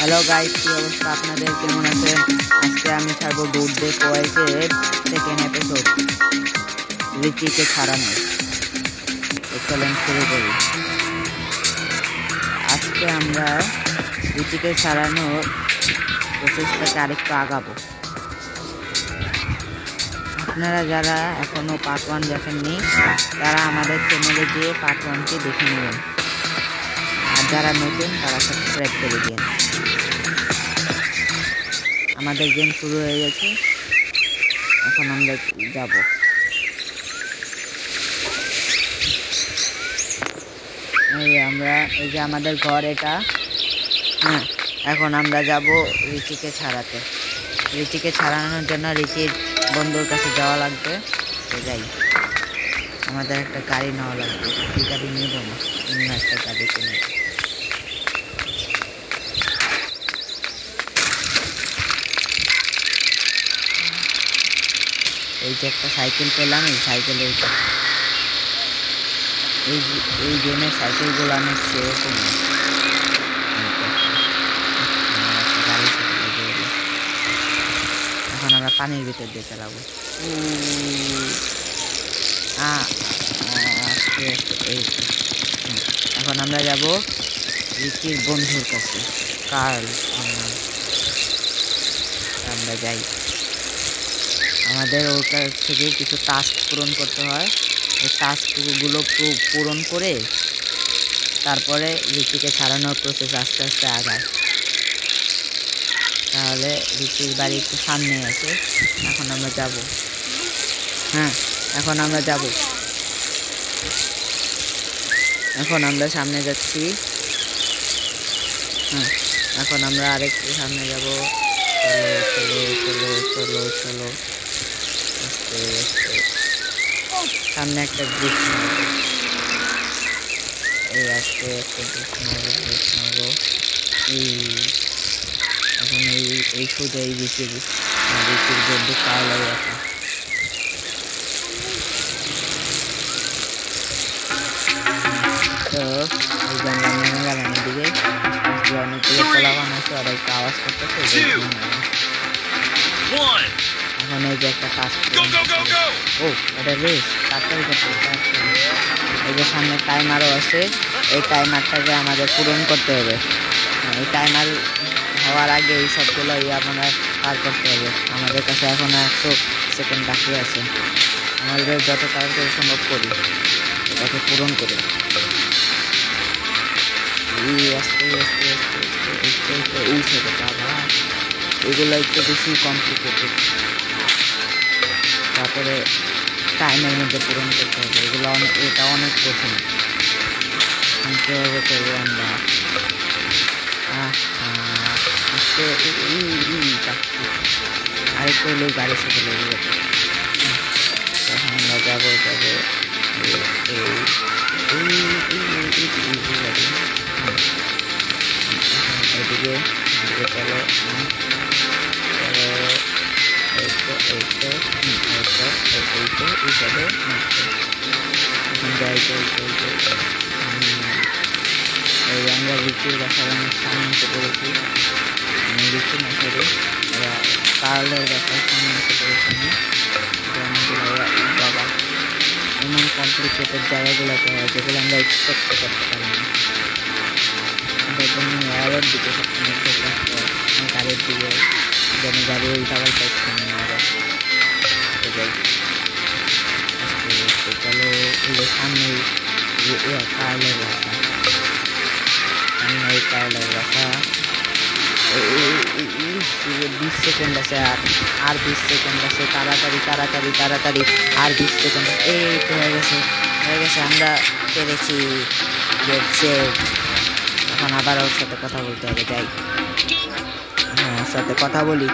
Hello guys, কি অবস্থা আপনাদের? কেমন আছেন? আজকে আমি ছাড়বো ডুড ডে কোয়েসের সেকেন্ড এপিসোড, রিচিকে ছাড়ানো। চলেন শুরু করি। আজকে আমরা রিচিকে ছাড়ানোর প্রসেসটাকে আরেকটু আগাবো। আপনারা যারা এখনো পার্ট 1 দেখেননি তারা আমাদের চ্যানেলে গিয়ে পার্ট 1টি দেখে নেবেন, আর যারা নতুন তারা সাবস্ক্রাইব করে দিন। আমাদের গেম শুরু হয়ে গেছে, এখন আমরা যাব। এই যে আমাদের ঘর এটা। হ্যাঁ, এখন আমরা যাব রিচিকে ছাড়াতে। রিচিকে ছাড়ানোর জন্য রিচির বন্ধুর কাছে যাওয়া লাগবে। তো যাই, আমাদের একটা গাড়ি নেওয়া লাগবে। এই গাড়ি নিব না, অন্য একটা গাড়ি কিনে। এই যে একটা সাইকেল পেলাম, এই সাইকেলের এই গেমের সাইকেলগুলো অনেক সেরকম। এখন আমরা পানির ভিতর দিয়ে চালাবো। এখন আমরা যাব রিচির বন্ধুর কাছে, কার্ল। আমরা যাই, আমাদের ওর কাছ থেকে কিছু টাস্ক পূরণ করতে হয়। এই টাস্কগুলো পূরণ করে তারপরে রিচিকে ছাড়ানোর প্রসেস আস্তে আস্তে আগায়। তাহলে রিচির বাড়ি একটু সামনে আছে। এখন আমরা যাব। হ্যাঁ, এখন আমরা যাব। এখন আমরা সামনে যাচ্ছি। হ্যাঁ, এখন আমরা আরেকটু সামনে যাব। চলো চলো চলো চলো, আস্তে আস্তে। সামনে একটা ব্রিজ মারবো, এই আস্তে একটা ব্রিজ মারবো। এখন এই সোজা এই রিচির বন্ধু কার্লাই আছে। তো এই যে আমরা নেমে গেলাম এদিকে। অনেকগুলো পোলাপান আছে, ওরা একটু আওয়াজ করতেছে। এখন এই যে একটা কাজ, ও এটা রেস, তাড়াতাড়ি করতে। এই যে সামনে টাইমারও আছে, এই টাইমারটাকে আমাদের পূরণ করতে হবে। এই টাইমার হওয়ার আগে এই সবগুলো আমরা পার করতে হবে। আমাদের কাছে এখন 100 সেকেন্ড বাকি আছে। আমাদের যত তাড়াতাড়ি সম্ভব করি, এটাকে পূরণ করি। আস্তে আস্তে আস্তে আস্তে এই সাইডে বাবা, এগুলো একটু বেশি কমপ্লিকেটেড। তারপরে টাইমের মধ্যে পূরণ করতে হবে। এটা অনেক কঠিন। কীভাবে করবো আমরা? আরেকটু হলেই গাড়ি সাথে লেগে যাবে। তখন আমরা যাবো এদিকে চলো। আমরা রিচির বাসার অনেক সামনে এসে পড়েছি। রিচি না, সরি, ওরা কার্লের বাসার সামনে এসে পড়েছি। বাবা, এমন কমপ্লিকেটেড জায়গাগুলোতে হয় যেগুলো আমরা এক্সপেক্ট করতে পারি না। এটার জন্য এয়ারের দিকে সবসময় চোখ রাখতে হয়, গাড়ির দিকে, যেন গাড়ি উল্টাপাল্টা সামনে না যায়। চলো, সামনেই কার্লের বাসা। সামনে কার্লের বাসা। 20 সেকেন্ড আছে, আর 20 সেকেন্ড আছে। তাড়াতাড়ি তাড়াতাড়ি তাড়াতাড়ি, আর 20 সেকেন্ড। এই তো হয়ে গেছে, আমরা পেরেছি। এখন আবার ওর সাথে কথা বলতে হবে। যাই, হ্যাঁ, ওর সাথে কথা বলি।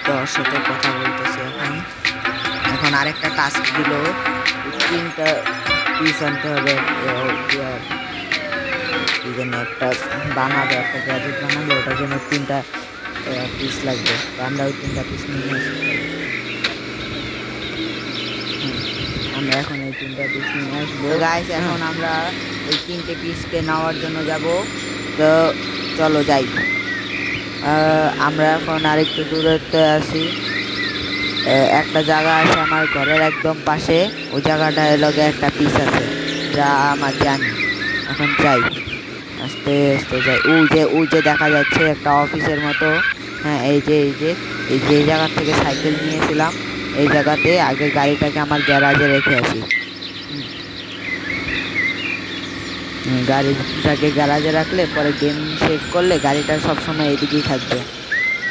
তো ওর সাথে কথা বলতেছি। এখন আরেকটা টাস্ক দিল, 3টা পিস আনতে হবে। একটা বানাবে, একটা গ্যাজেট বানাবে, ওটার জন্য 3টা পিস লাগবে। তো আমরা ওই 3টা পিস নিয়ে এসেছি। আমরা এখন এই 3টা পিস নিয়ে আসবো। গাইস এখন আমরা এই 3টে পিসকে নেওয়ার জন্য যাব। তো চলো যাই। আমরা এখন আরেকটু দূরত্বে আছি। একটা জায়গা আছে আমার ঘরের একদম পাশে, ওই জায়গাটায় লগে একটা পিস আছে যা আমার জানি। এখন যাই, আস্তে আস্তে যাই। ওই যে দেখা যাচ্ছে একটা অফিসের মতো। হ্যাঁ এই যে জায়গা থেকে সাইকেল নিয়েছিলাম, এই জায়গাতে আগে গাড়িটাকে আমার গ্যারাজে রেখে আসি। গাড়িটাকে গ্যারাজে রাখলে পরে গেম সেভ করলে গাড়িটা সবসময় এদিকেই থাকবে।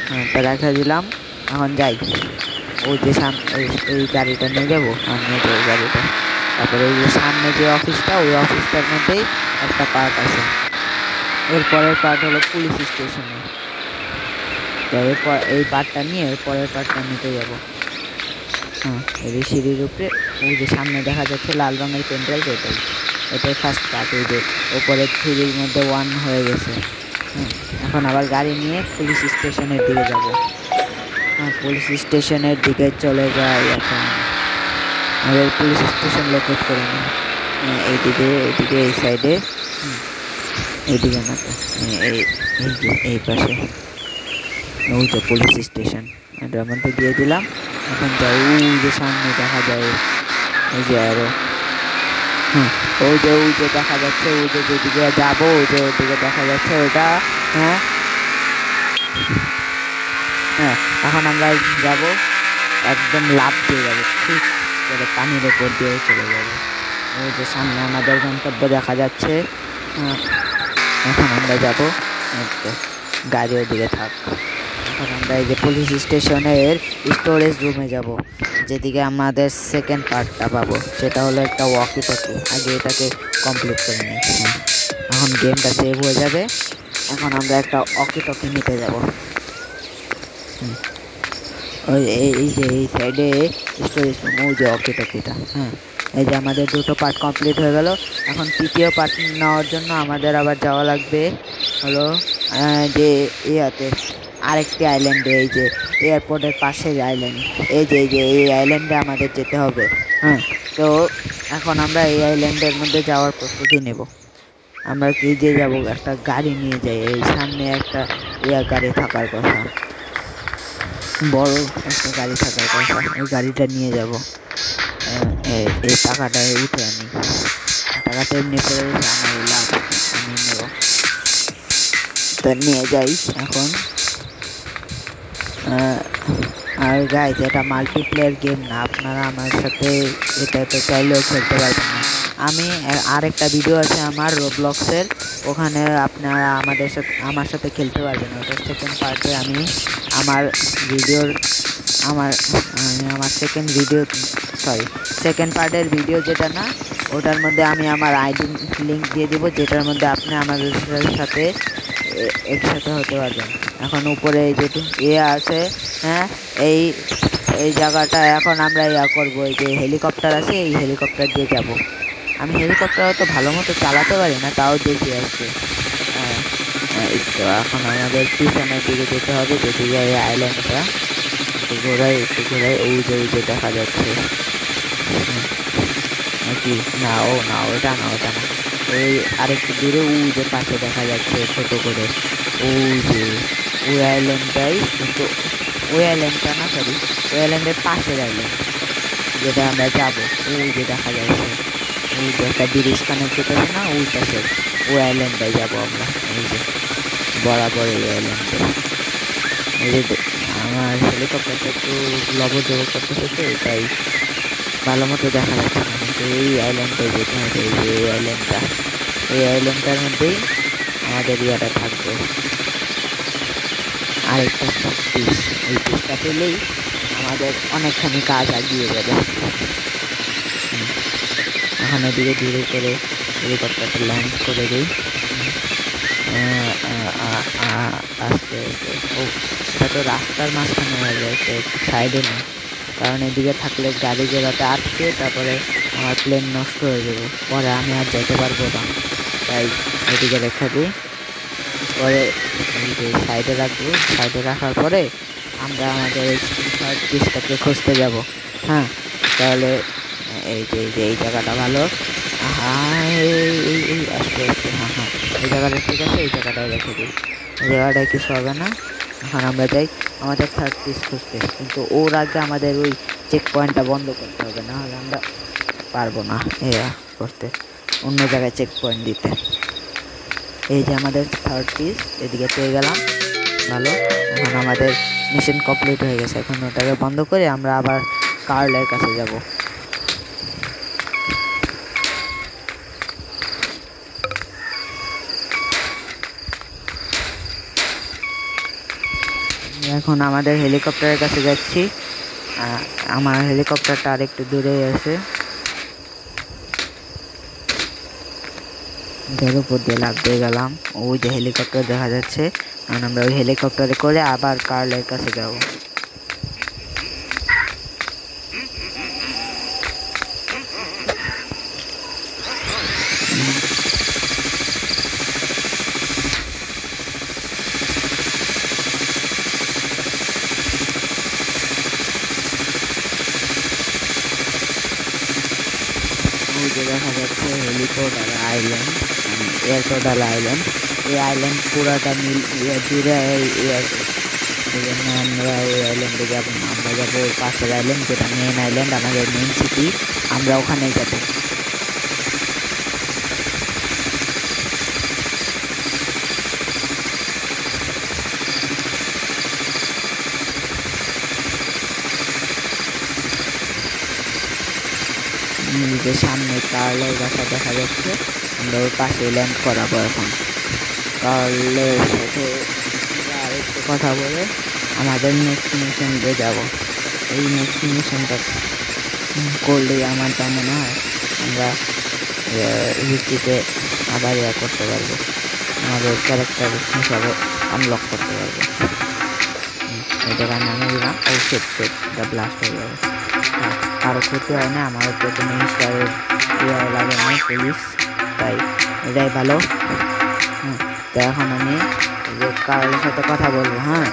হ্যাঁ তা রাখা দিলাম। এখন যাই, ওই যে এই গাড়িটা নিয়ে যাবো, নিয়ে যাবো গাড়িটা। তারপরে এই যে সামনে যে অফিসটা, ওই অফিসটার মধ্যেই একটা পার্ট আছে। এরপরের পার্ট হলো পুলিশ স্টেশনে। তো এরপর এই পার্টটা নিয়ে পরের পার্টটা নিতে যাবো। হ্যাঁ এই সিঁড়ির উপরে ওই যে সামনে দেখা যাচ্ছে লাল রঙের পেনড্রাইভ, এটাই ফার্স্ট পার্ট। ওই যে ওপরের 3-র মধ্যে 1 হয়ে গেছে। হ্যাঁ এখন আবার গাড়ি নিয়ে পুলিশ স্টেশনের দিকে যাব। হ্যাঁ পুলিশ স্টেশনের দিকে চলে যাই। এখন আমাদের পুলিশ স্টেশন লোকেট করে নিই। এইদিকে এই সাইডে, এইদিকে না তো, এই পাশে ওই যে পুলিশ স্টেশন, এটার মধ্যে দিয়ে দিলাম। এখন যাই, ওই যে সামনে দেখা যায় ওই যে আরো, ওই যে দেখা যাচ্ছে, ওই যে যেদিকে যাবো ওইদিকে দেখা যাচ্ছে ওটা। হ্যাঁ এখন আমরা যাব, একদম লাফ দিয়ে যাবো, ঠিক করে পানির ওপর দিয়ে চলে যাবো। ওই যে সামনে আমাদের গন্তব্য দেখা যাচ্ছে। এখন আমরা যাব, গাড়ি ওদিকে থাক। এখন আমরা এই যে পুলিশ স্টেশনের স্টোরেজ রুমে যাব, যেদিকে আমাদের সেকেন্ড পার্টটা পাবো, সেটা হলো একটা ওয়াকি টকি। আগে এটাকে কমপ্লিট করে নিই। এখন গেমটা সেভ হয়ে যাবে। এখন আমরা একটা ওয়াকি টকি নিতে যাব। ওই এই যে এই সাইডে স্টোরেজ রুম, ওই যে ওয়াকি টকিটা। হ্যাঁ এই যে আমাদের 2টো পার্ট কমপ্লিট হয়ে গেল। এখন 3য় পার্ট নেওয়ার জন্য আমাদের আবার যাওয়া লাগবে হলো যে ইয়াতে আরেকটি আইল্যান্ডে, এই যে এয়ারপোর্টের পাশের আইল্যান্ড। এই যে এই আইল্যান্ডে আমাদের যেতে হবে। তো এখন আমরা এই আইল্যান্ডের মধ্যে যাওয়ার প্রস্তুতি নেব। আমরা কি যে যাব, একটা গাড়ি নিয়ে যাই। এই সামনে একটা গাড়ি থাকার কথা, বড় একটা গাড়ি থাকার কথা, ওই গাড়িটা নিয়ে যাব। এই টাকাটা উঠে আনি, টাকাটা এমনি করে আমার লাভ, আমি নেব। তা নিয়ে যাই এখন। আর গাইজ এটা মাল্টিপ্লেয়ার গেম না, আপনারা আমার সাথে এটাতে চাইলেও খেলতে পারবেন না। আমি আরেকটা ভিডিও আছে আমার রোবলক্সের, ওখানে আপনারা আমার সাথে খেলতে পারবেন। ওটার সেকেন্ড পার্টে আমি আমার সেকেন্ড পার্টের ভিডিও যেটা না, ওটার মধ্যে আমি আমার আইডি লিঙ্ক দিয়ে দিব, যেটার মধ্যে আপনি আমাদের সাথে একসাথে হতে পারবেন। এখন উপরে এই যে আছে, হ্যাঁ এই জায়গাটা এখন আমরা করবো। এই যে হেলিকপ্টার আছে, এই হেলিকপ্টার দিয়ে যাব। আমি হেলিকপ্টার তো ভালো মতো চালাতে পারি না, তাও দেখি আজকে। তো এখন আমাদের পিছনের দিকে যেতে হবে, যেদিকে এই আইল্যান্ডটা। একটু ঘোরাই ওই যে দেখা যাচ্ছে নাকি, না ওটা না, ওই আরেকটু দূরে ওই যে পাশে দেখা যাচ্ছে ছোট করে ওই আইল্যান্ডটাই, কিন্তু ওই আইল্যান্ডটা না, সরি ওই আইল্যান্ডের পাশের আইল্যান্ড যেটা আমরা যাবো। ওই যে দেখা যাচ্ছে ওই যে একটা ব্রিজ কানেক্টেড আছে না, ওই পাশে ওই আইল্যান্ডটাই যাবো আমরা। এই যে বরাবর এই আইল্যান্ডে, এই যে আমার হেলিকপ্টারটা একটু লবজব করতেছে, তো এটাই ভালো মতো দেখা যাচ্ছে না, কিন্তু এই আইল্যান্ডটাই যেতে হবে। এই যে এই আইল্যান্ডটার মধ্যেই আমাদের ইয়াটা থাকবে, আরেকটা পিস। এই পিসটা পেলেই আমাদের অনেকখানি কাজ এগিয়ে যাবে। এখন এদিকে ধীরে করে হেলিকপ্টারটা ল্যান্ড করে দিই, আস্তে আস্তে। এটা তো রাস্তার মাঝখানে হয়ে যায়, তো একটু সাইডে নেই, কারণ এদিকে থাকলে গাড়ি ঘোড়াতে আটকে তারপরে আমার প্লেন নষ্ট হয়ে যাবে, পরে আমি আর যেতে পারবো না। তাই এদিকে রেখে দিই, পরে এই যে সাইডে রাখবো। সাইডে রাখার পরে আমরা আমাদের থার্ড পিসটাকে খুঁজতে যাব। হ্যাঁ তাহলে এই জায়গাটা ভালো। হ্যাঁ আস্তে আস্তে, হ্যাঁ এই জায়গাটা ঠিক আছে, এই জায়গাটায় রেখে দিই, এই জায়গাটায় কিছু হবে না। এখন আমরা যাই আমাদের থার্ড পিস খুঁজতে, কিন্তু ওর আগে আমাদের ওই চেক পয়েন্টটা বন্ধ করতে হবে, না হলে আমরা পারবো না করতে, অন্য জায়গায় চেক পয়েন্ট দিতে। এই যে আমাদের থার্ড পিস এদিকে পেয়ে গেলাম, ভালো। এখন আমাদের মিশন কমপ্লিট হয়ে গেছে, এখন ওটাকে বন্ধ করে আমরা আবার কার্লের কাছে যাব। এখন আমাদের হেলিকপ্টারের কাছে যাচ্ছি, আমার হেলিকপ্টারটা আর একটু দূরেই আছে, এর উপর দিয়ে লাফ দিয়ে গেলাম, ওই যে হেলিকপ্টার দেখা যাচ্ছে। এখন আমরা ওই হেলিকপ্টারে করে আবার কার্লের কাছে যাব। ওই যে দেখা যাচ্ছে হেলিপোর্ট আর আইল্যান্ড, এয়ারপোর্ট আর আইল্যান্ড, এই আইল্যান্ড পুরাটা জুড়ে আছে, এই জন্য আমরা ওই আইল্যান্ডে যাবো না, আমরা যাবো ওই পাশের আইল্যান্ড, যেটা মেন আইল্যান্ড, আমাদের মেন সিটি, আমরা ওখানেই যাবো। যে সামনে কার্লের বাসা দেখা যাচ্ছে, আমরা ওর পাশে ল্যান্ড করাবো। এখন কার্লের সাথে আর একটু কথা বলে আমাদের নেক্সট মিশনে যাব। এই নেক্সট মিশনটা করলেই আমার যা মনে হয় আমরা রিচিতে আবার করতে পারবো, আমাদের ক্যারেক্টার হিসাবে আনলক করতে পারবো। এই জায়গায় নামে দিলাম, ও সেট ব্লাস্ট হয়ে যাবে, কারো ক্ষতি হয় না, আমার তো কোনো মিস্টারের লাগে না পুলিশ, তাই এটাই ভালো। তো এখন আমি যে কার্লের সাথে কথা বলবো, হ্যাঁ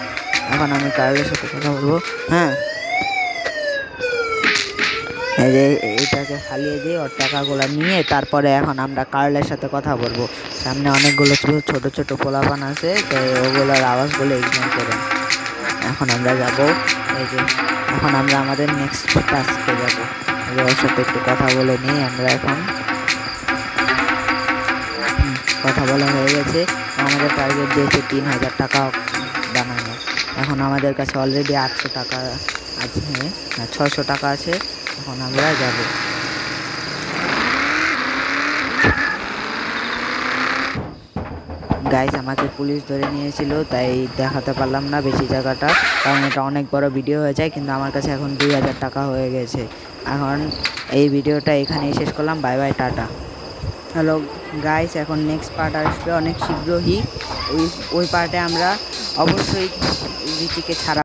এখন আমি কার্লের সাথে কথা বলবো। হ্যাঁ এই যে এইটাকে ফালিয়ে দিয়ে ওর টাকাগুলো নিয়ে তারপরে এখন আমরা কার্লের সাথে কথা বলবো। সামনে অনেকগুলো ছোট ছোট পোলাপান আছে, তো ওগুলোর আওয়াজগুলো ইগনোর করেন। এখন আমরা যাব, এই যে এখন আমরা আমাদের নেক্সট টাস্কে যাবো, ওর সাথে একটু কথা বলে নিই আমরা। এখন কথা বলা হয়ে গেছে, আমাদের টার্গেট দিয়েছে 3000 টাকা বানানো। এখন আমাদের কাছে অলরেডি 800 টাকা আছে, না 600 টাকা আছে। এখন আমরা যাব, গাইস আমাকে পুলিশ ধরে নিয়েছিল, তাই দেখাতে পারলাম না বেশি জায়গাটা, কারণ এটা অনেক বড় ভিডিও হয়ে যায়। কিন্তু আমার কাছে এখন 2000 টাকা হয়ে গেছে। এখন এই ভিডিওটা এখানেই শেষ করলাম, bye bye, tata. Hello guys, এখন নেক্সট পার্ট আসবে অনেক শীঘ্রই। ওই পার্টে আমরা অবশ্যই রিচিকে ছাড়া